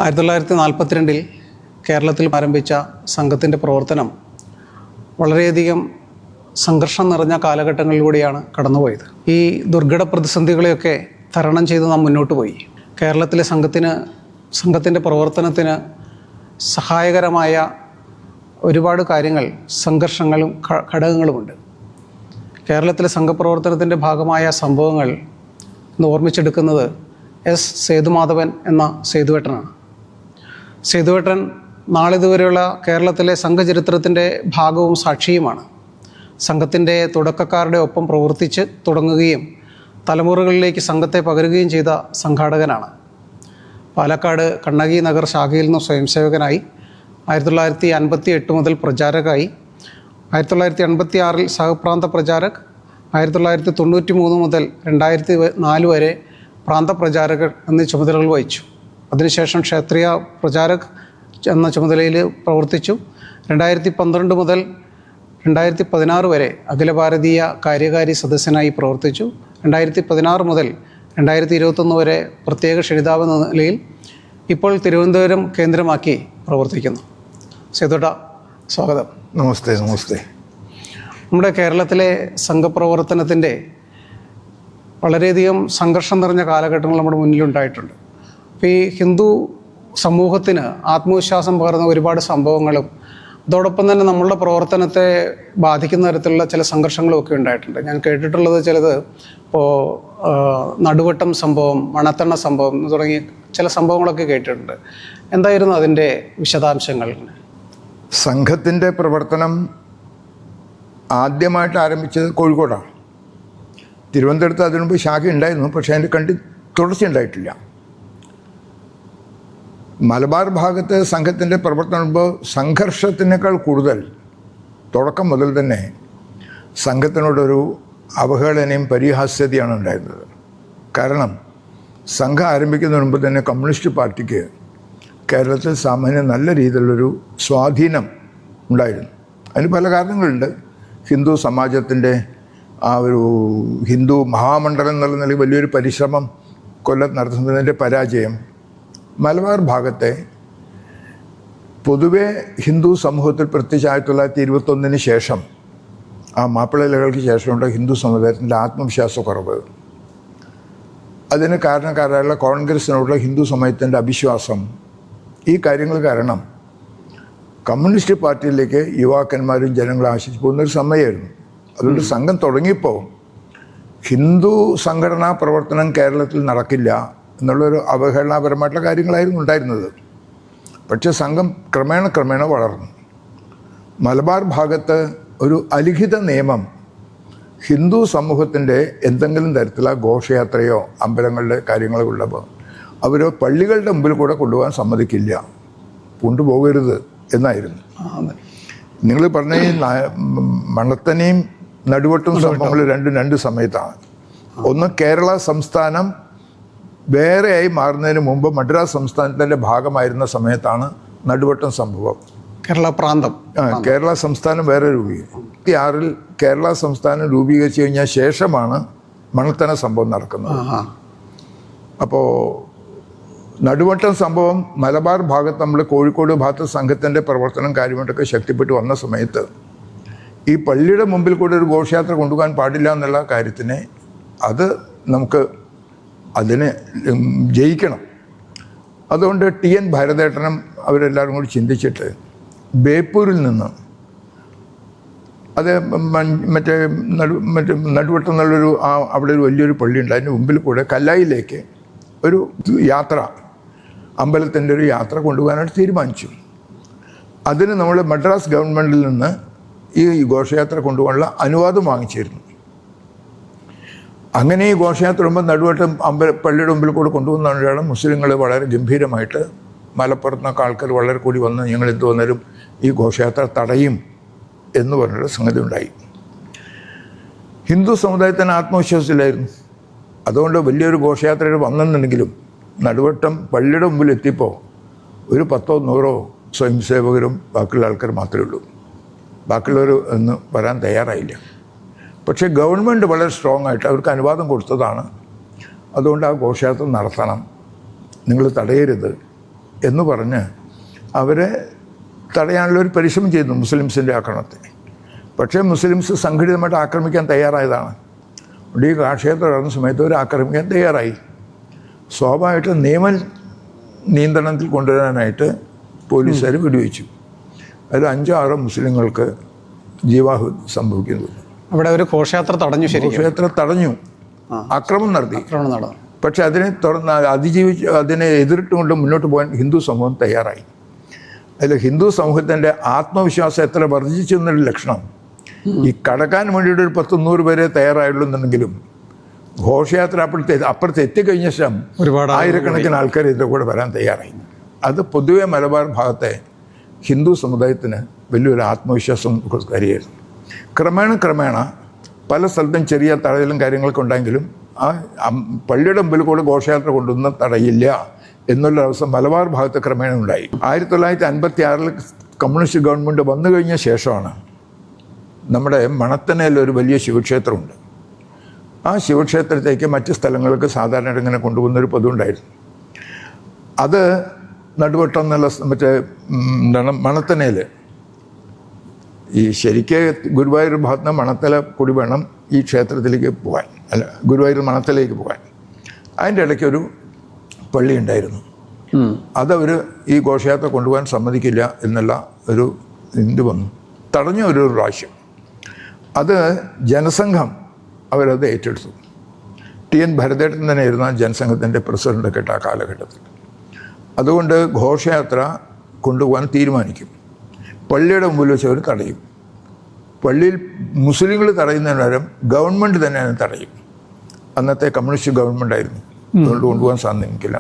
1942 കേരളത്തിൽ ആരംഭിച്ച സംഘത്തിൻ്റെ പ്രവർത്തനം വളരെയധികം സംഘർഷം നിറഞ്ഞ കാലഘട്ടങ്ങളിലൂടെയാണ് കടന്നുപോയത്. ഈ ദുർഘട പ്രതിസന്ധികളെയൊക്കെ തരണം ചെയ്ത് നാം മുന്നോട്ട് പോയി. കേരളത്തിലെ സംഘത്തിൻ്റെ പ്രവർത്തനത്തിന് സഹായകരമായ ഒരുപാട് കാര്യങ്ങൾ, സംഘർഷങ്ങളും ഘടകങ്ങളുമുണ്ട്. കേരളത്തിലെ സംഘപ്രവർത്തനത്തിൻ്റെ ഭാഗമായ സംഭവങ്ങൾ ഇന്ന് ഓർമ്മിച്ചെടുക്കുന്നത് എസ് സേതുമാധവൻ എന്ന സേതുവേട്ടനാണ്. സേതുവേട്ടൻ നാളിതുവരെയുള്ള കേരളത്തിലെ സംഘചരിത്രത്തിൻ്റെ ഭാഗവും സാക്ഷിയുമാണ്. സംഘത്തിൻ്റെ തുടക്കക്കാരുടെ ഒപ്പം പ്രവർത്തിച്ച് തുടങ്ങുകയും തലമുറകളിലേക്ക് സംഘത്തെ പകരുകയും ചെയ്ത സംഘാടകനാണ്. പാലക്കാട് കണ്ണകി നഗർ ശാഖയിൽ നിന്ന് സ്വയംസേവകനായി 1958 മുതൽ പ്രചാരകായി, 1986 സഹപ്രാന്ത പ്രചാരക്, 1993 മുതൽ 2004 വരെ പ്രാന്തപ്രചാരകർ എന്നീ ചുമതലകൾ വഹിച്ചു. അതിനുശേഷം ക്ഷേത്രീയ പ്രചാരക് എന്ന ചുമതലയിൽ പ്രവർത്തിച്ചു. 2012 മുതൽ 2016 വരെ അഖില ഭാരതീയ കാര്യകാരി സദസ്യനായി പ്രവർത്തിച്ചു. 2016 മുതൽ 2021 വരെ പ്രത്യേക ക്ഷണിതാവ് എന്ന നിലയിൽ ഇപ്പോൾ തിരുവനന്തപുരം കേന്ദ്രമാക്കി പ്രവർത്തിക്കുന്നു. സേതുട്ട, സ്വാഗതം. നമസ്തേ. നമസ്തേ. നമ്മുടെ കേരളത്തിലെ സംഘപ്രവർത്തനത്തിൻ്റെ വളരെയധികം സംഘർഷം നിറഞ്ഞ കാലഘട്ടങ്ങൾ നമ്മുടെ മുന്നിലുണ്ടായിട്ടുണ്ട്. അപ്പോൾ ഈ ഹിന്ദു സമൂഹത്തിന് ആത്മവിശ്വാസം പകർന്ന ഒരുപാട് സംഭവങ്ങളും അതോടൊപ്പം തന്നെ നമ്മളുടെ പ്രവർത്തനത്തെ ബാധിക്കുന്ന തരത്തിലുള്ള ചില സംഘർഷങ്ങളും ഒക്കെ ഉണ്ടായിട്ടുണ്ട്. ഞാൻ കേട്ടിട്ടുള്ളത് ചിലത് ഇപ്പോൾ നടുവട്ടം സംഭവം, മണത്തെണ്ണ സംഭവം തുടങ്ങിയ ചില സംഭവങ്ങളൊക്കെ കേട്ടിട്ടുണ്ട്. എന്തായിരുന്നു അതിൻ്റെ വിശദാംശങ്ങൾ? സംഘത്തിൻ്റെ പ്രവർത്തനം ആദ്യമായിട്ട് ആരംഭിച്ചത് കോഴിക്കോടാണ്. തിരുവനന്തപുരത്ത് അതിനുമുമ്പ് ശാഖ ഉണ്ടായിരുന്നു, പക്ഷേ അതിൻ്റെ തുടർച്ചയുണ്ടായിട്ടില്ല. മലബാർ ഭാഗത്ത് സംഘത്തിൻ്റെ പ്രവർത്തനം സംഘർഷത്തിനേക്കാൾ കൂടുതൽ തുടക്കം മുതൽ തന്നെ സംഘത്തിനോടൊരു അവഹേളനയും പരിഹാസ്യതയാണ് ഉണ്ടായിരുന്നത്. കാരണം സംഘം ആരംഭിക്കുന്നതിന് മുമ്പ് തന്നെ കമ്മ്യൂണിസ്റ്റ് പാർട്ടിക്ക് കേരളത്തിൽ സാമാന്യം നല്ല രീതിയിലുള്ളൊരു സ്വാധീനം ഉണ്ടായിരുന്നു. അതിന് പല കാരണങ്ങളുണ്ട്. ഹിന്ദു സമാജത്തിൻ്റെ ആ ഒരു ഹിന്ദു മഹാമണ്ഡലം എന്നുള്ള നിലയിൽ വലിയൊരു പരിശ്രമം കൊല്ലത്ത് നടത്തുന്നതിൻ്റെ പരാജയം, മലബാർ ഭാഗത്തെ പൊതുവെ ഹിന്ദു സമൂഹത്തിൽ പ്രത്യേകിച്ച് 1921 ശേഷം ആ മാപ്പിളകൾക്ക് ശേഷമുള്ള ഹിന്ദു സമുദായത്തിൻ്റെ ആത്മവിശ്വാസക്കുറവ്, അതിന് കാരണക്കാരായുള്ള കോൺഗ്രസിനോടുള്ള ഹിന്ദു സമൂഹത്തിൻ്റെ അവിശ്വാസം, ഈ കാര്യങ്ങൾ കാരണം കമ്മ്യൂണിസ്റ്റ് പാർട്ടിയിലേക്ക് യുവാക്കന്മാരും ജനങ്ങളും ആശിച്ചു പോകുന്നൊരു സമയമായിരുന്നു. അതുകൊണ്ട് സംഘം തുടങ്ങിയപ്പോൾ ഹിന്ദു സംഘടനാ പ്രവർത്തനം കേരളത്തിൽ നടക്കില്ല എന്നുള്ളൊരു അവഹേളനപരമായിട്ടുള്ള കാര്യങ്ങളായിരുന്നു ഉണ്ടായിരുന്നത്. പക്ഷേ സംഘം ക്രമേണ വളർന്നു. മലബാർ ഭാഗത്ത് ഒരു അലിഖിത നിയമം ഹിന്ദു സമൂഹത്തിൻ്റെ എന്തെങ്കിലും തരത്തിലുള്ള ഘോഷയാത്രയോ അമ്പലങ്ങളുടെ കാര്യങ്ങളോ ഉള്ളപ്പോൾ അവർ പള്ളികളുടെ മുമ്പിൽ കൂടെ കൊണ്ടുപോകാൻ സമ്മതിക്കില്ല, കൊണ്ടുപോകരുത് എന്നായിരുന്നു. നിങ്ങൾ പറഞ്ഞ ഈ മണത്തനെയും നടുവട്ടും സംഭവങ്ങൾ രണ്ട് സമയത്താണ്. ഒന്ന് കേരള സംസ്ഥാനം വേറെയായി മാറുന്നതിന് മുമ്പ് മദ്രാസ് സംസ്ഥാനത്തിൻ്റെ ഭാഗമായിരുന്ന സമയത്താണ് നടുവട്ടം സംഭവം. കേരള സംസ്ഥാനം വേറെ രൂപീകരിച്ചു. 1956 കേരള സംസ്ഥാനം രൂപീകരിച്ചു കഴിഞ്ഞാൽ ശേഷമാണ് മണത്തന സംഭവം നടക്കുന്നത്. അപ്പോൾ നടുവട്ടം സംഭവം മലബാർ ഭാഗത്ത് നമ്മൾ കോഴിക്കോട് ഭാഗത്ത് സംഘത്തിൻ്റെ പ്രവർത്തനം കാര്യമായിട്ടൊക്കെ ശക്തിപ്പെട്ട് വന്ന സമയത്ത് ഈ പള്ളിയുടെ മുമ്പിൽ കൂടെ ഒരു ഘോഷയാത്ര കൊണ്ടുപോകാൻ പാടില്ല എന്നുള്ള കാര്യത്തിനെ നമുക്ക് അതിനെ ജയിക്കണം. അതുകൊണ്ട് TN ഭരതേട്ടനും അവരെല്ലാവരും കൂടി ചിന്തിച്ചിട്ട് ബേപ്പൂരിൽ നിന്ന് അത് മറ്റേ നടുവട്ടം എന്നുള്ളൊരു അവിടെ ഒരു വലിയൊരു പള്ളിയുണ്ട്, അതിൻ്റെ മുമ്പിൽ കൂടെ കല്ലായിലേക്ക് ഒരു യാത്ര, അമ്പലത്തിൻ്റെ ഒരു യാത്ര കൊണ്ടുപോകാനായിട്ട് തീരുമാനിച്ചു. അതിന് നമ്മൾ മദ്രാസ് ഗവൺമെൻറ്റിൽ നിന്ന് ഈ ഘോഷയാത്ര കൊണ്ടുപോകാനുള്ള അനുവാദം വാങ്ങിച്ചിരുന്നു. അങ്ങനെ ഈ ഘോഷയാത്ര വരുമ്പോൾ നടുവട്ടം പള്ളിയുടെ മുമ്പിൽ കൂടെ കൊണ്ടുപോകുന്നതാണ് മുസ്ലിങ്ങൾ വളരെ ഗംഭീരമായിട്ട് മലപ്പുറത്ത് നിന്നൊക്കെ ആൾക്കാർ വളരെ കൂടി വന്ന് ഞങ്ങൾ എന്ത് വന്നാലും ഈ ഘോഷയാത്ര തടയും എന്ന് പറഞ്ഞൊരു സംഗതി ഉണ്ടായി. ഹിന്ദു സമുദായത്തിന് ആത്മവിശ്വാസമില്ലായിരുന്നു. അതുകൊണ്ട് വലിയൊരു ഘോഷയാത്രയിൽ വന്നെന്നുണ്ടെങ്കിലും നടുവട്ടം പള്ളിയുടെ മുമ്പിൽ എത്തിയപ്പോൾ ഒരു 10 100 സ്വയംസേവകരും ബാക്കിയുള്ള ആൾക്കാർ മാത്രമേ ഉള്ളൂ. ബാക്കിയുള്ളവർ ഒന്ന് വരാൻ തയ്യാറായില്ല. പക്ഷേ ഗവൺമെൻറ് വളരെ സ്ട്രോങ് ആയിട്ട് അവർക്ക് അനുവാദം കൊടുത്തതാണ്. അതുകൊണ്ട് ആ ഘോഷയാത്ര നടത്തണം, നിങ്ങൾ തടയരുത് എന്ന് പറഞ്ഞ് അവരെ തടയാനുള്ള ഒരു പരിശ്രമം ചെയ്തു മുസ്ലിംസിൻ്റെ ആക്രമണത്തെ. പക്ഷേ മുസ്ലിംസ് സംഘടിതമായിട്ട് ആക്രമിക്കാൻ തയ്യാറായതാണ്. ഈ ക്ഷേത്രം നടന്ന സമയത്ത് അവർ ആക്രമിക്കാൻ തയ്യാറായി. സ്വാഭാവികമായിട്ട് നിയമ നിയന്ത്രണത്തിൽ കൊണ്ടുവരാനായിട്ട് പോലീസുകാർ വെടിവെച്ചു. അതിൽ 5-6 മുസ്ലിങ്ങൾക്ക് ജീവാഹുതി സംഭവിക്കുന്നു. അവിടെ ഒരു ഘോഷയാത്ര തടഞ്ഞു. ഘോഷയാത്ര തടഞ്ഞു, ആക്രമണം നടത്തി. പക്ഷെ അതിനെ അതിനെ എതിരിട്ടുകൊണ്ട് മുന്നോട്ട് പോകാൻ ഹിന്ദു സമൂഹം തയ്യാറായി. അതിൽ ഹിന്ദു സമൂഹത്തിൻ്റെ ആത്മവിശ്വാസം എത്ര വർദ്ധിച്ചു എന്നൊരു ലക്ഷണം, ഈ കടക്കാൻ വേണ്ടിയിട്ട് ഒരു 10-100 പേരെ തയ്യാറായുള്ളൂ എന്നുണ്ടെങ്കിലും ഘോഷയാത്ര അപ്പുറത്ത് എത്തിക്കഴിഞ്ഞ ശേഷം ഒരുപാട് ആയിരക്കണക്കിന് ആൾക്കാർ ഇതിൻ്റെ കൂടെ വരാൻ തയ്യാറായി. അത് പൊതുവെ മലബാർ ഭാഗത്തെ ഹിന്ദു സമുദായത്തിന് വലിയൊരു ആത്മവിശ്വാസം കാര്യമായിരുന്നു. ക്രമേണ പല സ്ഥലത്തും ചെറിയ തടയലും കാര്യങ്ങളൊക്കെ ഉണ്ടായെങ്കിലും ആ പള്ളിയുടെ മുമ്പിൽ കൂടെ ഘോഷയാത്ര കൊണ്ടുവന്ന് തടയില്ല എന്നുള്ള അവസ്ഥ മലബാർ ഭാഗത്ത് ക്രമേണ ഉണ്ടായി. 1956 കമ്മ്യൂണിസ്റ്റ് ഗവൺമെൻറ് വന്നു കഴിഞ്ഞ ശേഷമാണ് നമ്മുടെ മണത്തണയിൽ ഒരു വലിയ ശിവക്ഷേത്രമുണ്ട്. ആ ശിവക്ഷേത്രത്തേക്ക് മറ്റ് സ്ഥലങ്ങൾക്ക് സാധാരണ ഇങ്ങനെ കൊണ്ടുപോകുന്നൊരു പതിവുണ്ടായിരുന്നു. അത് നടുവട്ടം എന്നുള്ള മറ്റേ എന്താണ് മണത്തണയിൽ ഈ ശരിക്ക് ഗുരുവായൂർ ഭാഗത്ത് നിന്ന് മണത്തല കൂടി വേണം ഈ ക്ഷേത്രത്തിലേക്ക് പോകാൻ, അല്ല ഗുരുവായൂർ മണത്തലേക്ക് പോകാൻ. അതിൻ്റെ ഇടയ്ക്കൊരു പള്ളി ഉണ്ടായിരുന്നു. അതവർ ഈ ഘോഷയാത്ര കൊണ്ടുപോകാൻ സമ്മതിക്കില്ല എന്നുള്ള ഒരു ഇത് വന്നു, തടഞ്ഞ ഒരു പ്രാവശ്യം. അത് ജനസംഘം അവരത് ഏറ്റെടുത്തു. TN ഭരതേട്ടൻ തന്നെയായിരുന്നു ആ ജനസംഘത്തിൻ്റെ പ്രസിഡൻ്റൊക്കെ ആ കാലഘട്ടത്തിൽ. അതുകൊണ്ട് ഘോഷയാത്ര കൊണ്ടുപോകാൻ തീരുമാനിക്കും. പള്ളിയുടെ മുമ്പിൽ വെച്ച് അവർ തടയും. പള്ളിയിൽ മുസ്ലിങ്ങൾ തടയുന്നതിന് പകരം ഗവൺമെൻറ് തന്നെ അതിനെ തടയും. അന്നത്തെ കമ്മ്യൂണിസ്റ്റ് ഗവൺമെൻറ് ആയിരുന്നു, അതുകൊണ്ട് കൊണ്ടുപോകാൻ സാധിക്കില്ല.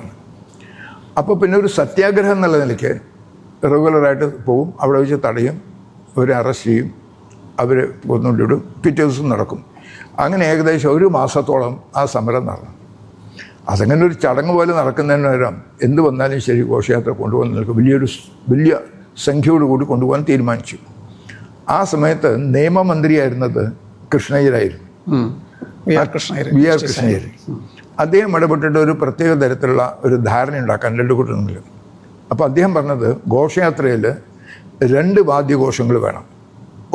അപ്പോൾ പിന്നെ ഒരു സത്യാഗ്രഹം എന്നുള്ള നിലയ്ക്ക് റെഗുലറായിട്ട് പോകും. അവിടെ വെച്ച് തടയും, അവരെ അറസ്റ്റ് ചെയ്യും, അവർ കൊന്നുകൊണ്ടിടും, പിറ്റേ ദിവസം നടക്കും. അങ്ങനെ ഏകദേശം 1 മാസത്തോളം ആ സമരം നടന്നു. അതങ്ങനെ ഒരു ചടങ്ങ് പോലെ നടക്കുന്നതിന് പകരം എന്ത് വന്നാലും ശരി ഘോഷയാത്ര കൊണ്ടുപോകുന്നവർക്ക് വലിയ സംഖ്യയോടുകൂടി കൊണ്ടുപോകാൻ തീരുമാനിച്ചു. ആ സമയത്ത് നിയമമന്ത്രിയായിരുന്നത് കൃഷ്ണയ്യരായിരുന്നു, വി.ആർ. കൃഷ്ണയ്യർ. അദ്ദേഹം ഇടപെട്ടിട്ട് ഒരു പ്രത്യേക തരത്തിലുള്ള ഒരു ധാരണ ഉണ്ടാക്കാൻ 2 കൂട്ടങ്ങളിൽ. അപ്പോൾ അദ്ദേഹം പറഞ്ഞത് ഘോഷയാത്രയിൽ 2 വാദ്യഘോഷങ്ങൾ വേണം,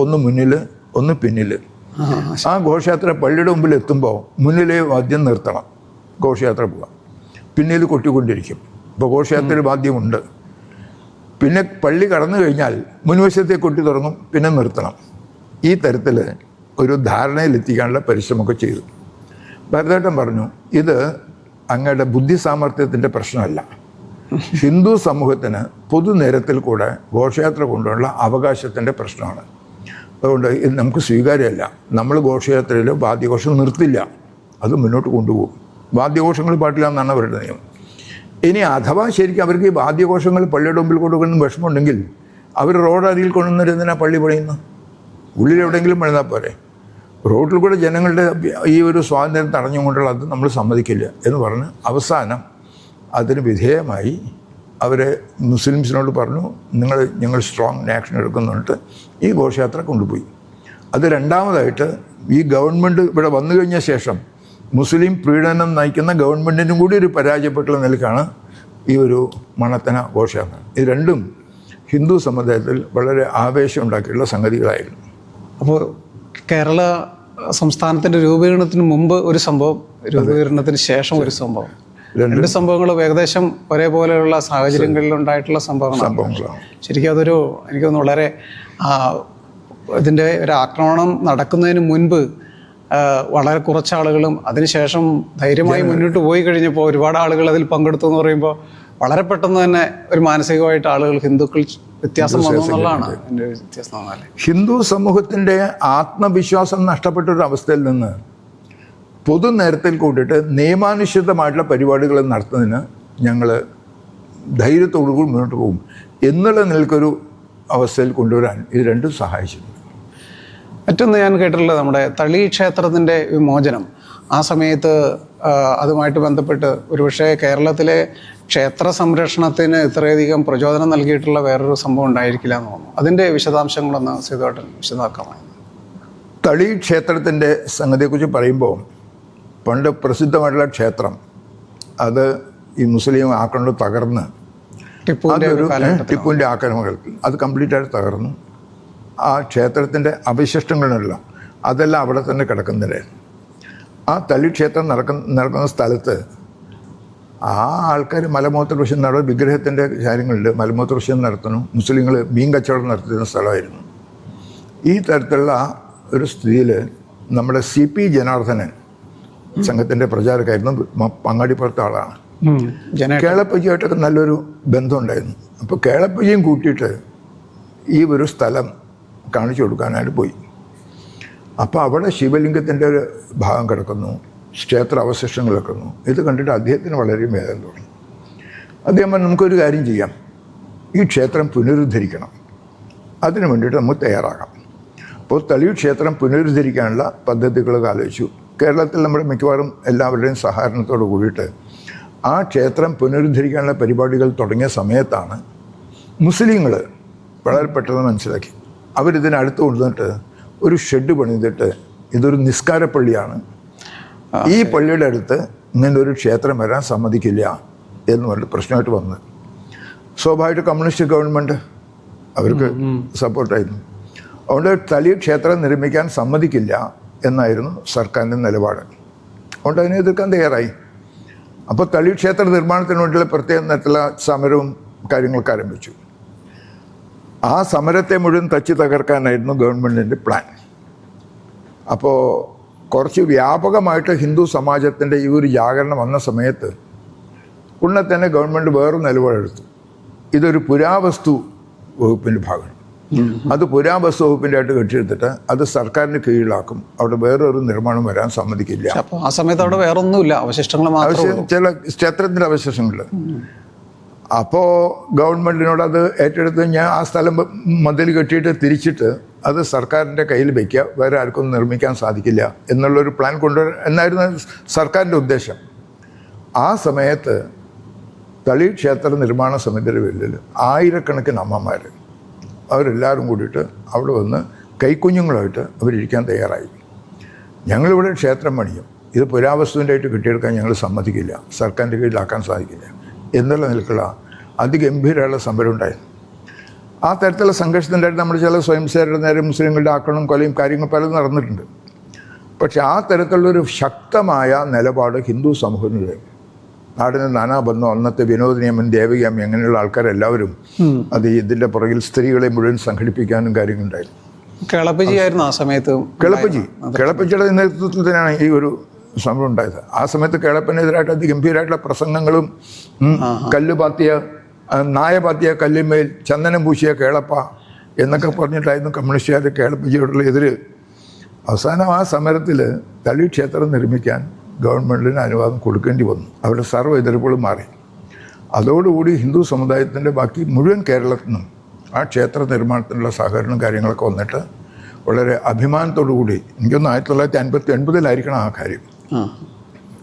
ഒന്ന് മുന്നിൽ ഒന്ന് പിന്നിൽ. ആ ഘോഷയാത്ര പള്ളിയുടെ മുമ്പിൽ എത്തുമ്പോൾ മുന്നിലെ വാദ്യം നിർത്തണം, ഘോഷയാത്ര പോകാം. പിന്നിൽ കൊട്ടിക്കൊണ്ടിരിക്കും. ഇപ്പോൾ ഘോഷയാത്രയിൽ വാദ്യമുണ്ട്. പിന്നെ പള്ളി കടന്നു കഴിഞ്ഞാൽ മുൻവശത്തെ കൊട്ടി തുടങ്ങും, പിന്നെ നിർത്തണം. ഈ തരത്തിൽ ഒരു ധാരണയിലെത്തിക്കാനുള്ള പരിശ്രമമൊക്കെ ചെയ്തു. ഭരതേട്ടൻ പറഞ്ഞു, ഇത് അങ്ങയുടെ ബുദ്ധി സാമർഥ്യത്തിൻ്റെ പ്രശ്നമല്ല, ഹിന്ദു സമൂഹത്തിന് പൊതുനിരത്തിൽ കൂടെ ഘോഷയാത്ര കൊണ്ടുള്ള അവകാശത്തിൻ്റെ പ്രശ്നമാണ്. അതുകൊണ്ട് ഇത് നമുക്ക് സ്വീകാര്യമല്ല. നമ്മൾ ഘോഷയാത്രയിൽ വാദ്യഘോഷം നിർത്തില്ല, അത് മുന്നോട്ട് കൊണ്ടുപോകും. വാദ്യഘോഷങ്ങൾ പാടില്ല എന്നാണ് അവരുടെ നിയമം. ഇനി അഥവാ ശരിക്കും അവർക്ക് ഈ വാദ്യഘോഷങ്ങൾ പള്ളിയുടെ മുമ്പിൽ കൊടുക്കുന്ന വിഷമമുണ്ടെങ്കിൽ അവർ റോഡരികിൽ കൊണ്ടുവന്നിരുന്നതിനാ പള്ളി പണിയുന്നു. ഉള്ളിലെവിടെയെങ്കിലും പണിതാൽ പോരെ. റോഡിൽ കൂടെ ജനങ്ങളുടെ ഈ ഒരു സ്വാതന്ത്ര്യം തടഞ്ഞുകൊണ്ടുള്ള അത് നമ്മൾ സമ്മതിക്കില്ല എന്ന് പറഞ്ഞ് അവസാനം അതിന് വിധേയമായി അവർ മുസ്ലിംസിനോട് പറഞ്ഞു, ഞങ്ങൾ സ്ട്രോങ് ആക്ഷൻ എടുക്കുന്നുണ്ട്. ഈ ഘോഷയാത്ര കൊണ്ടുപോയി. അത് രണ്ടാമതായിട്ട് ഈ ഗവൺമെൻറ് ഇവിടെ വന്നു കഴിഞ്ഞ ശേഷം മുസ്ലിം പ്രീണനം നയിക്കുന്ന ഗവൺമെൻറ്റിനും കൂടി ഒരു പരാജയപ്പെട്ടുള്ള നിലക്കാണ് ഈ ഒരു മണത്തന ഘോഷയാത്ര. ഇത് രണ്ടും ഹിന്ദു സമുദായത്തിൽ വളരെ ആവേശം ഉണ്ടാക്കിയുള്ള സംഗതികളായിരുന്നു. അപ്പോൾ കേരള സംസ്ഥാനത്തിൻ്റെ രൂപീകരണത്തിന് മുമ്പ് ഒരു സംഭവം, രൂപീകരണത്തിന് ശേഷം ഒരു സംഭവം, 2 സംഭവങ്ങളും ഏകദേശം ഒരേപോലെയുള്ള സാഹചര്യങ്ങളിൽ ഉണ്ടായിട്ടുള്ള സംഭവങ്ങളാണ്. ശരിക്കും അതൊരു എനിക്ക് തോന്നുന്നു വളരെ ഇതിൻ്റെ ഒരു ആക്രമണം നടക്കുന്നതിന് മുൻപ് വളരെ കുറച്ചാളുകളും അതിനുശേഷം ധൈര്യമായി മുന്നോട്ട് പോയി കഴിഞ്ഞപ്പോൾ ഒരുപാട് ആളുകൾ അതിൽ പങ്കെടുത്തു എന്ന് പറയുമ്പോൾ വളരെ പെട്ടെന്ന് തന്നെ ഒരു മാനസികമായിട്ട് ആളുകൾ ഹിന്ദുക്കൾ വ്യത്യാസം വന്നു എന്നുള്ളതാണ് എൻ്റെ വ്യത്യാസം തോന്നാല്. ഹിന്ദു സമൂഹത്തിൻ്റെ ആത്മവിശ്വാസം നഷ്ടപ്പെട്ടൊരു അവസ്ഥയിൽ നിന്ന് പൊതുനേരത്തിൽ കൂട്ടിയിട്ട് നിയമാനുസൃതമായിട്ടുള്ള പരിപാടികൾ നടത്തുന്നതിന് ഞങ്ങൾ ധൈര്യത്തോടു കൂടി മുന്നോട്ട് പോകും എന്നുള്ള നിലക്കൊരു അവസ്ഥയിൽ കൊണ്ടുവരാൻ ഇത് രണ്ടും സഹായിച്ചിട്ടുണ്ട്. മറ്റൊന്ന് ഞാൻ കേട്ടിട്ടുള്ളത് നമ്മുടെ തളി ക്ഷേത്രത്തിൻ്റെ വിമോചനം, ആ സമയത്ത് അതുമായിട്ട് ബന്ധപ്പെട്ട് ഒരുപക്ഷെ കേരളത്തിലെ ക്ഷേത്ര സംരക്ഷണത്തിന് ഇത്രയധികം പ്രചോദനം നൽകിയിട്ടുള്ള വേറൊരു സംഭവം ഉണ്ടായിരിക്കില്ല എന്ന് തോന്നുന്നു. അതിൻ്റെ വിശദാംശങ്ങളൊന്ന് സീതോട്ടൻ വിശദമാക്കാമായി. തളി ക്ഷേത്രത്തിൻ്റെ സംഗതിയെക്കുറിച്ച് പറയുമ്പോൾ പണ്ട് പ്രസിദ്ധമായിട്ടുള്ള ക്ഷേത്രം അത് ഈ മുസ്ലിം ആക്രമണം തകർന്ന് ടിപ്പുവിൻ്റെ ആക്രമണത്തിൽ അത് കംപ്ലീറ്റ് ആയിട്ട് തകർന്നു. ആ ക്ഷേത്രത്തിൻ്റെ അവശിഷ്ടങ്ങളെല്ലാം അതെല്ലാം അവിടെ തന്നെ കിടക്കുന്നില്ലായിരുന്നു. ആ തളി ക്ഷേത്രം നടക്കുന്ന സ്ഥലത്ത് ആ ആൾക്കാർ മലമൂത്ര വിഷയം നടത്തുന്ന വിഗ്രഹത്തിൻ്റെ കാര്യങ്ങളുണ്ട്. മലമൂത്ര വിഷയം നടത്തുന്നു. മുസ്ലിങ്ങൾ മീൻ കച്ചവടം നടത്തുന്ന സ്ഥലമായിരുന്നു. ഈ തരത്തിലുള്ള ഒരു സ്ഥിതിയിൽ നമ്മുടെ CP ജനാർദ്ദനൻ സംഘത്തിൻ്റെ പ്രചാരകമായിരുന്നു. പങ്ങാടിപ്പുറത്തെ ആളാണ്. കേളപ്പജിയായിട്ടൊക്കെ നല്ലൊരു ബന്ധമുണ്ടായിരുന്നു. അപ്പോൾ കേളപ്പജിയും കൂട്ടിയിട്ട് ഈ ഒരു സ്ഥലം കാണിച്ചു കൊടുക്കാനായിട്ട് പോയി. അപ്പോൾ അവിടെ ശിവലിംഗത്തിൻ്റെ ഒരു ഭാഗം കിടക്കുന്നു, ക്ഷേത്ര അവശിഷ്ടങ്ങൾ കിടക്കുന്നു. ഇത് കണ്ടിട്ട് അദ്ദേഹത്തിന് വളരെ വേദന തോന്നി. അദ്ദേഹം പറഞ്ഞു, നമുക്കൊരു കാര്യം ചെയ്യാം, ഈ ക്ഷേത്രം പുനരുദ്ധരിക്കണം, അതിനു വേണ്ടിയിട്ട് നമുക്ക് തയ്യാറാകാം. അപ്പോൾ തളിയൂർ ക്ഷേത്രം പുനരുദ്ധരിക്കാനുള്ള പദ്ധതികളൊക്കെ ആലോചിച്ചു. കേരളത്തിൽ നമ്മുടെ മിക്കവാറും എല്ലാവരുടെയും സഹകരണത്തോട് കൂടിയിട്ട് ആ ക്ഷേത്രം പുനരുദ്ധരിക്കാനുള്ള പരിപാടികൾ തുടങ്ങിയ സമയത്താണ് മുസ്ലിങ്ങൾ വളരെ പെട്ടെന്ന് മനസ്സിലാക്കി. അവരിതിനടുത്ത് കൊണ്ടുവന്നിട്ട് ഒരു ഷെഡ് പണിതിട്ട് ഇതൊരു നിസ്കാര പള്ളിയാണ്, ഈ പള്ളിയുടെ അടുത്ത് ഇങ്ങനെ ഒരു ക്ഷേത്രം വരാൻ സമ്മതിക്കില്ല എന്ന് പറഞ്ഞിട്ട് പ്രശ്നമായിട്ട് വന്നത്. സ്വാഭാവികമായിട്ട് കമ്മ്യൂണിസ്റ്റ് ഗവൺമെൻറ് അവർക്ക് സപ്പോർട്ടായിരുന്നു. അതുകൊണ്ട് തളിയൂർ ക്ഷേത്രം നിർമ്മിക്കാൻ സമ്മതിക്കില്ല എന്നായിരുന്നു സർക്കാരിൻ്റെ നിലപാട്. അതുകൊണ്ട് അതിനെ എതിർക്കാൻ തയ്യാറായി. അപ്പോൾ തളിയൂർ ക്ഷേത്ര നിർമ്മാണത്തിന് വേണ്ടിയുള്ള പ്രത്യേക തരത്തിലുള്ള സമരവും കാര്യങ്ങളൊക്കെ ആരംഭിച്ചു. ആ സമരത്തെ മുഴുവൻ തച്ച് തകർക്കാനായിരുന്നു ഗവൺമെൻറ്റിൻ്റെ പ്ലാൻ. അപ്പോൾ കുറച്ച് വ്യാപകമായിട്ട് ഹിന്ദു സമാജത്തിൻ്റെ ഈ ഒരു ജാഗരണം വന്ന സമയത്ത് ഉടനെ തന്നെ ഗവൺമെൻറ് വേറൊരു നിലപാടെടുത്തു. ഇതൊരു പുരാവസ്തു വകുപ്പിൻ്റെ ഭാഗമാണ്. അത് പുരാവസ്തു വകുപ്പിൻ്റെ ആയിട്ട് കെട്ടിയെടുത്തിട്ട് അത് സർക്കാരിന് കീഴിലാക്കും. അവിടെ വേറൊരു നിർമ്മാണം വരാൻ സമ്മതിക്കില്ല. ആ സമയത്ത് അവിടെ വേറൊന്നുമില്ല, അവശിഷ്ടങ്ങൾ മാത്രമേ, ചില ക്ഷേത്രത്തിൻ്റെ അവശിഷ്ടങ്ങൾ. അപ്പോൾ ഗവൺമെൻറ്റിനോട് അത് ഏറ്റെടുത്ത് ഞാൻ ആ സ്ഥലം മതിൽ കെട്ടിയിട്ട് തിരിച്ചിട്ട് അത് സർക്കാരിൻ്റെ കയ്യിൽ വയ്ക്കുക, വേറെ ആർക്കും നിർമ്മിക്കാൻ സാധിക്കില്ല എന്നുള്ളൊരു പ്ലാൻ കൊണ്ടുവരാൻ എന്നായിരുന്നു സർക്കാരിൻ്റെ ഉദ്ദേശം. ആ സമയത്ത് തളിയൂർ ക്ഷേത്ര നിർമ്മാണ സമിതിയുടെ പേരിൽ ആയിരക്കണക്കിന് അമ്മമാർ അവരെല്ലാവരും കൂടിയിട്ട് അവിടെ വന്ന് കൈക്കുഞ്ഞുങ്ങളായിട്ട് അവരിരിക്കാൻ തയ്യാറായി. ഞങ്ങളിവിടെ ക്ഷേത്രം പണിയും, ഇത് പുരാവസ്തുവിൻ്റെ ആയിട്ട് കെട്ടിയെടുക്കാൻ ഞങ്ങൾ സമ്മതിക്കില്ല, സർക്കാരിൻ്റെ കീഴിലാക്കാൻ സാധിക്കില്ല എന്നുള്ള നിലക്കുള്ള അതിഗംഭീരമുള്ള സമരം ഉണ്ടായിരുന്നു. ആ തരത്തിലുള്ള സംഘർഷത്തിൻ്റെ ആയിട്ട് നമ്മൾ ചില സ്വയംസേവരുടെ നേരെ മുസ്ലിങ്ങളുടെ ആക്രമണം, കൊലയും കാര്യങ്ങൾ പലതും നടന്നിട്ടുണ്ട്. പക്ഷെ ആ തരത്തിലുള്ളൊരു ശക്തമായ നിലപാട് ഹിന്ദു സമൂഹത്തിൻ്റെ നാടിന് നാനാബന്ധം അന്നത്തെ വിനോദിനിയമ്മൻ, ദേവകിയമ്മ അങ്ങനെയുള്ള ആൾക്കാരെല്ലാവരും അത് ഇതിൻ്റെ പുറകിൽ സ്ത്രീകളെ മുഴുവൻ സംഘടിപ്പിക്കാനും കാര്യങ്ങളുണ്ടായിരുന്നു. കേളപ്പജിയായിരുന്നു ആ സമയത്ത്. കേളപ്പജിയുടെ നേതൃത്വത്തിൽ തന്നെയാണ് ഈ ഒരു സംഭവം ഉണ്ടായത്. ആ സമയത്ത് കേളപ്പനെതിരായിട്ട് അതിഗംഭീരമായിട്ടുള്ള പ്രസംഗങ്ങളും കല്ല് പാത്തിയ നായ പാത്തിയ കല്ലിന്മേൽ ചന്ദനം പൂശിയ കേളപ്പ എന്നൊക്കെ പറഞ്ഞിട്ടായിരുന്നു കമ്മ്യൂണിസ്റ്റുകാർ കേളപ്പജിയോടുള്ള എതിര്. അവസാനം ആ സമരത്തിൽ തളിയൂർ ക്ഷേത്രം നിർമ്മിക്കാൻ ഗവൺമെൻറ്റിന് അനുവാദം കൊടുക്കേണ്ടി വന്നു. അവരുടെ സർവ്വ എതിർപ്പുകളും മാറി. അതോടുകൂടി ഹിന്ദു സമുദായത്തിൻ്റെ ബാക്കി മുഴുവൻ കേരളത്തിൽ നിന്നും ആ ക്ഷേത്ര നിർമ്മാണത്തിനുള്ള സഹകരണം കാര്യങ്ങളൊക്കെ വന്നിട്ട് വളരെ അഭിമാനത്തോടു കൂടി, എനിക്കൊന്ന് 1959 ആ കാര്യം,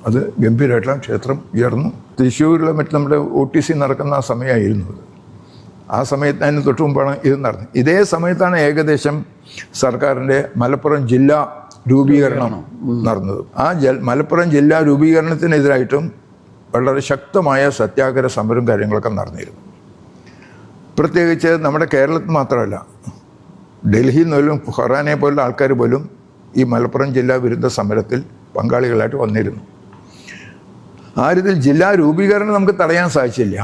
അത് ഗംഭീരമായിട്ടുള്ള ക്ഷേത്രം ഉയർന്നു. തൃശ്ശൂരിലെ മറ്റ് നമ്മുടെ OTC നടക്കുന്ന ആ സമയമായിരുന്നു അത്. ആ സമയത്ത് അതിന് തൊട്ട് മുമ്പാണ് ഇത് നടന്നത്. ഇതേ സമയത്താണ് ഏകദേശം സർക്കാരിൻ്റെ മലപ്പുറം ജില്ലാ രൂപീകരണം നടന്നത്. ആ മലപ്പുറം ജില്ലാ രൂപീകരണത്തിനെതിരായിട്ടും വളരെ ശക്തമായ സത്യാഗ്രഹ സമരം കാര്യങ്ങളൊക്കെ നടന്നിരുന്നു. പ്രത്യേകിച്ച് നമ്മുടെ കേരളത്തിൽ മാത്രമല്ല, ഡൽഹിയിൽ നിന്നും ഫൊറാനെ പോലുള്ള ആൾക്കാർ പോലും ഈ മലപ്പുറം ജില്ലാ വിരുദ്ധ സമരത്തിൽ പങ്കാളികളായിട്ട് വന്നിരുന്നു. ആ രീതിയിൽ ജില്ലാ രൂപീകരണം നമുക്ക് തടയാൻ സാധിച്ചില്ല.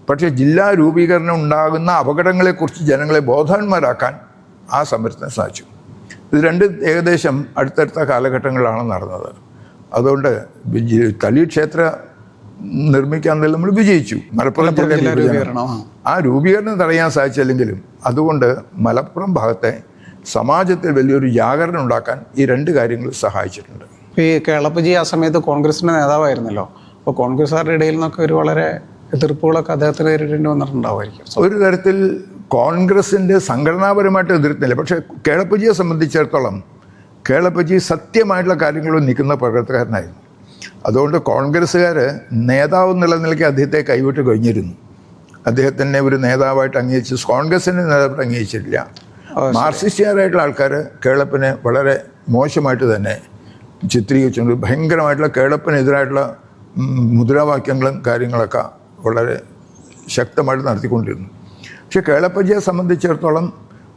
പക്ഷേ ജില്ലാ രൂപീകരണം ഉണ്ടാകുന്ന അപകടങ്ങളെക്കുറിച്ച് ജനങ്ങളെ ബോധവാന്മാരാക്കാൻ ആ സമരത്തിന് സാധിച്ചു. ഇത് രണ്ട് ഏകദേശം അടുത്തടുത്ത കാലഘട്ടങ്ങളിലാണ് നടന്നത്. അതുകൊണ്ട് തളിയൂർ ക്ഷേത്ര നിർമ്മിക്കാൻ നമ്മൾ വിജയിച്ചു. മലപ്പുറം ജില്ല ആ രൂപീകരണം തടയാൻ സാധിച്ചില്ലെങ്കിലും അതുകൊണ്ട് മലപ്പുറം ഭാഗത്തെ സമാജത്തിൽ വലിയൊരു ജാഗരണം ഉണ്ടാക്കാൻ ഈ രണ്ട് കാര്യങ്ങൾ സഹായിച്ചിട്ടുണ്ട്. ഈ കേളപ്പജി ആ സമയത്ത് കോൺഗ്രസിൻ്റെ നേതാവായിരുന്നല്ലോ. അപ്പോൾ കോൺഗ്രസ്സുകാരുടെ ഇടയിൽ നിന്നൊക്കെ ഒരു വളരെ എതിർപ്പുകളൊക്കെ അദ്ദേഹത്തിന് നേരിടേണ്ടി വന്നിട്ടുണ്ടാവുമായിരിക്കും. ഒരു തരത്തിൽ കോൺഗ്രസിൻ്റെ സംഘടനാപരമായിട്ട് എതിർത്തില്ല. പക്ഷേ കേളപ്പജിയെ സംബന്ധിച്ചിടത്തോളം കേളപ്പജി സത്യമായിട്ടുള്ള കാര്യങ്ങളിൽ നിൽക്കുന്ന പ്രവർത്തകരനായിരുന്നു. അതുകൊണ്ട് കോൺഗ്രസ്സുകാർ നേതാവ് എന്നുള്ള നിലയ്ക്ക് അദ്ദേഹത്തെ കൈവിട്ട് കഴിഞ്ഞിരുന്നു. അദ്ദേഹത്തിനെ ഒരു നേതാവായിട്ട് അംഗീകരിച്ച് കോൺഗ്രസിൻ്റെ നേതാവായിട്ട് അംഗീകരിച്ചിട്ടില്ല. മാർക്സിസ്റ്റുകാരായിട്ടുള്ള ആൾക്കാർ കേളപ്പനെ വളരെ മോശമായിട്ട് തന്നെ ചിത്രീകരിച്ചുകൊണ്ട് ഭയങ്കരമായിട്ടുള്ള കേളപ്പനെതിരായിട്ടുള്ള മുദ്രാവാക്യങ്ങളും കാര്യങ്ങളൊക്കെ വളരെ ശക്തമായിട്ട് നടത്തിക്കൊണ്ടിരുന്നു. പക്ഷേ കേളപ്പജിയെ സംബന്ധിച്ചിടത്തോളം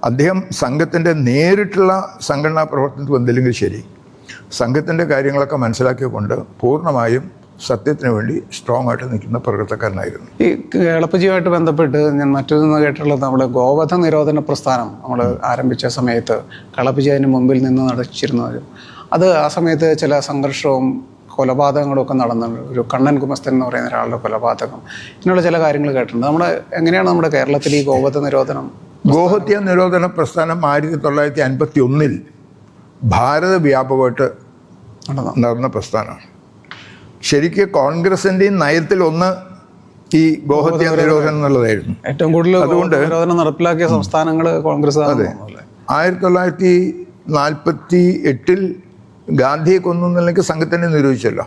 അദ്ദേഹം സംഘത്തിൻ്റെ നേരിട്ടുള്ള സംഘടനാ പ്രവർത്തനത്തിൽ വന്നില്ലെങ്കിൽ ശരി, സംഘത്തിൻ്റെ കാര്യങ്ങളൊക്കെ മനസ്സിലാക്കിക്കൊണ്ട് പൂർണ്ണമായും സത്യത്തിന് വേണ്ടി സ്ട്രോങ് ആയിട്ട് നിൽക്കുന്ന പ്രവർത്തകനായിരുന്നു. ഈ കേളപ്പജിയുമായിട്ട് ബന്ധപ്പെട്ട് ഞാൻ മറ്റൊന്ന് കേട്ടിട്ടുള്ളത്, നമ്മൾ ഗോവധ നിരോധന പ്രസ്ഥാനം നമ്മൾ ആരംഭിച്ച സമയത്ത് കേളപ്പജി അതിന് മുമ്പിൽ നിന്ന് നടച്ചിരുന്നതും അത് ആ സമയത്ത് ചില സംഘർഷവും കൊലപാതകങ്ങളും ഒക്കെ നടന്നിട്ടുണ്ട്. ഒരു കണ്ണൻ ഗുമസ്തൻ എന്ന് പറയുന്ന ഒരാളുടെ കൊലപാതകം, ഇങ്ങനെയുള്ള ചില കാര്യങ്ങൾ കേട്ടിട്ടുണ്ട്. എങ്ങനെയാണ് നമ്മുടെ കേരളത്തിൽ ഈ ഗോഹത്യ നിരോധന പ്രസ്ഥാനം 1951 ഭാരത വ്യാപകമായിട്ട് നടന്ന പ്രസ്ഥാനമാണ്. ശരിക്കും കോൺഗ്രസിൻ്റെയും നയത്തിലൊന്ന് ഈ ഗോഹത്യ നിരോധനം എന്നുള്ളതായിരുന്നു. ഏറ്റവും കൂടുതൽ അതുകൊണ്ട് നിരോധനം നടപ്പിലാക്കിയ സംസ്ഥാനങ്ങൾ കോൺഗ്രസ്. അതെ, 1948 ഗാന്ധിയെ കൊന്നില്ലെങ്കിൽ സംഘത്തിനെ നിരോധിച്ചല്ലോ.